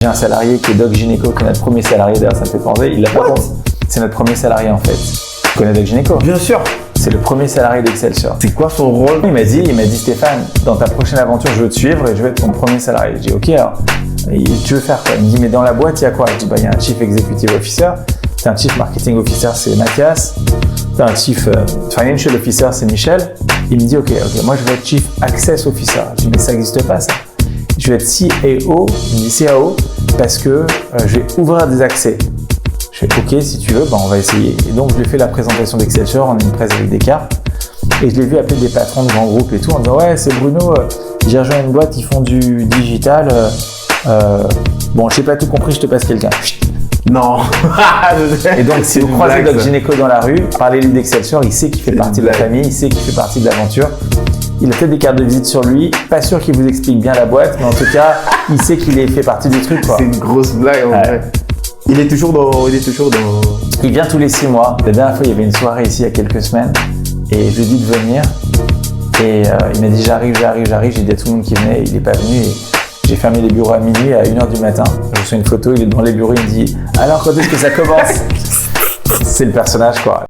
J'ai un salarié qui est Doc Gynéco, qui est notre premier salarié, d'ailleurs ça me fait penser, il l'a pas compris. C'est notre premier salarié en fait. Tu connais Doc Gynéco? Bien sûr. C'est le premier salarié d'Excelsior. C'est quoi son rôle? Il m'a dit Stéphane, dans ta prochaine aventure, je veux te suivre et je veux être ton premier salarié. Je dis ok alors, et tu veux faire quoi? Il me dit mais dans la boîte il y a quoi? Je dis il y a un Chief Executive Officer, t'as un Chief Marketing Officer, c'est Mathias, t'as un Chief Financial Officer, c'est Michel. Il me dit ok, moi je veux être Chief Access Officer. Je dis mais ça n'existe pas ça. Je vais être CAO, il me dit CAO parce que je vais ouvrir des accès. Je fais ok, si tu veux, on va essayer. Et donc je lui ai fait la présentation d'Excelsior, on a une presse avec des cartes. Et je l'ai vu appeler des patrons de grands groupes et tout en disant ouais, c'est Bruno, j'ai rejoint une boîte, ils font du digital. Bon, je n'ai pas tout compris, je te passe quelqu'un. Non. Et donc si vous croisez Doc Gynéco dans la rue, parlez-lui d'Excelsior, il sait qu'il fait partie de la famille, il sait qu'il fait partie de l'aventure. Il a peut-être des cartes de visite sur lui, pas sûr qu'il vous explique bien la boîte, mais en tout cas, il sait qu'il fait partie du truc, quoi. C'est une grosse blague en vrai. Il est toujours dans. Il vient tous les 6 mois. La dernière fois, il y avait une soirée ici il y a quelques semaines et je lui ai dit de venir. Et il m'a dit j'arrive. J'ai dit à tout le monde qui venait, il n'est pas venu. Et j'ai fermé les bureaux à minuit, à 1h du matin. Je reçois une photo, il est devant les bureaux, il me dit alors quand est-ce que ça commence? C'est le personnage, quoi.